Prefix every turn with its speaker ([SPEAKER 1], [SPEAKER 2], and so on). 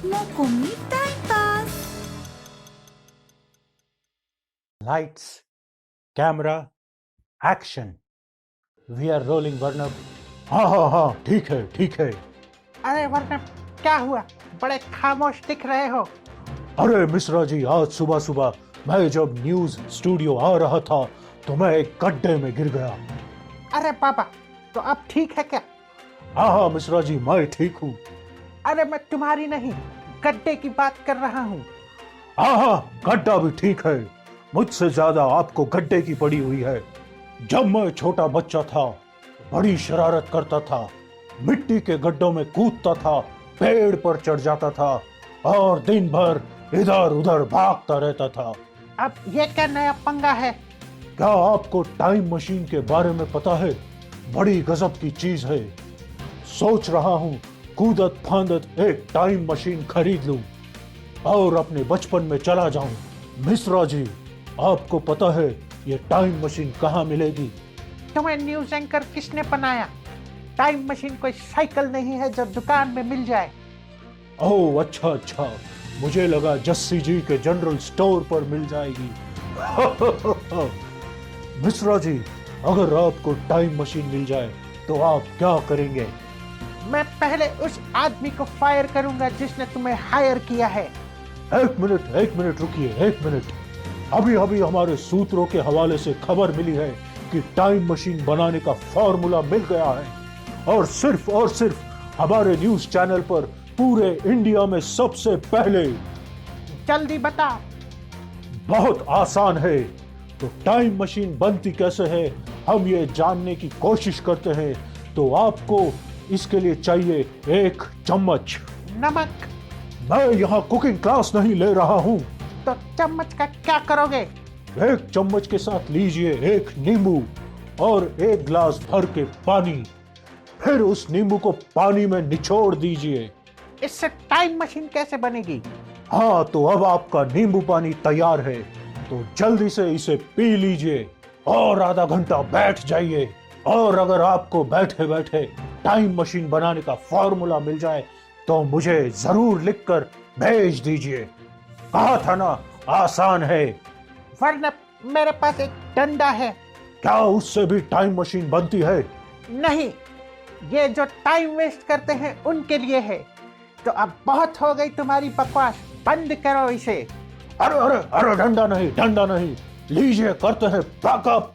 [SPEAKER 1] Mocomi Time Pass.
[SPEAKER 2] Lights, camera, action. We are rolling, Warnab. हाँ, ठीक है.
[SPEAKER 3] अरे वरना क्या हुआ, बड़े खामोश दिख रहे हो।
[SPEAKER 2] अरे मिश्रा जी, आज सुबह सुबह मैं जब न्यूज स्टूडियो आ रहा था तो मैं एक गड्ढे में गिर गया।
[SPEAKER 3] अरे बाबा, तो अब ठीक है क्या?
[SPEAKER 2] हाँ मिश्रा जी, मैं ठीक हूँ।
[SPEAKER 3] अरे मैं तुम्हारी नहीं, गड्ढे की बात कर रहा हूँ।
[SPEAKER 2] हाँ, गड्ढा भी ठीक है। मुझसे ज्यादा आपको गड्ढे की पड़ी हुई है। जब मैं छोटा बच्चा था बड़ी शरारत करता था, मिट्टी के गड्ढों में कूदता था, पेड़ पर चढ़ जाता था और दिन भर इधर उधर भागता रहता था।
[SPEAKER 3] अब ये क्या नया पंगा है?
[SPEAKER 2] क्या आपको टाइम मशीन के बारे में पता है? बड़ी गजब की चीज है। सोच रहा हूँ कूदत फांदत एक टाइम मशीन खरीद लूं और अपने बचपन में चला जाऊं। मिश्रा जी, आपको पता है ये टाइम मशीन कहाँ मिलेगी?
[SPEAKER 3] तुम्हें न्यूज एंकर किसने बनाया? टाइम मशीन कोई साइकिल नहीं है जो दुकान में मिल जाए।
[SPEAKER 2] ओह अच्छा, मुझे लगा जस्सी जी के जनरल स्टोर पर मिल जाएगी। मिश्रा जी, अगर आपको टाइम मशीन मिल जाए तो आप क्या करेंगे?
[SPEAKER 3] मैं पहले उस आदमी को फायर करूंगा जिसने तुम्हें हायर किया है।
[SPEAKER 2] एक मिनट रुकिए, एक मिनट। अभी हमारे सूत्रों के हवाले से खबर मिली है कि टाइम मशीन बनाने का फॉर्मूला मिल गया है और सिर्फ हमारे न्यूज चैनल पर पूरे इंडिया में सबसे पहले।
[SPEAKER 3] जल्दी बता।
[SPEAKER 2] बहुत आसान है। तो टाइम मशीन बनती कैसे है हम ये जानने की कोशिश करते हैं। तो आपको इसके लिए चाहिए एक चम्मच
[SPEAKER 3] नमक।
[SPEAKER 2] मैं यहाँ कुकिंग क्लास नहीं ले रहा हूँ।
[SPEAKER 3] तो चम्मच का क्या करोगे?
[SPEAKER 2] एक चम्मच के साथ लीजिए एक नींबू और एक गिलास भर के पानी। फिर उस नींबू को पानी में निचोड़ दीजिए।
[SPEAKER 3] इससे टाइम मशीन कैसे बनेगी?
[SPEAKER 2] हाँ, तो अब आपका नींबू पानी तैयार है। तो जल्दी से इसे पी लीजिए और आधा घंटा बैठ जाइए। और अगर आपको बैठे बैठे टाइम मशीन बनाने का फॉर्मूला मिल जाए तो मुझे जरूर लिखकर भेज दीजिए। कहा था ना, आसान है।
[SPEAKER 3] वरना मेरे पास एक डंडा है।
[SPEAKER 2] क्या उससे भी टाइम मशीन बनती है?
[SPEAKER 3] नहीं, ये जो टाइम वेस्ट करते हैं उनके लिए है। तो अब बहुत हो गई तुम्हारी बकवास, बंद करो इसे।
[SPEAKER 2] अरे डंडा नहीं, लीजिए, करते हैं पैकअप।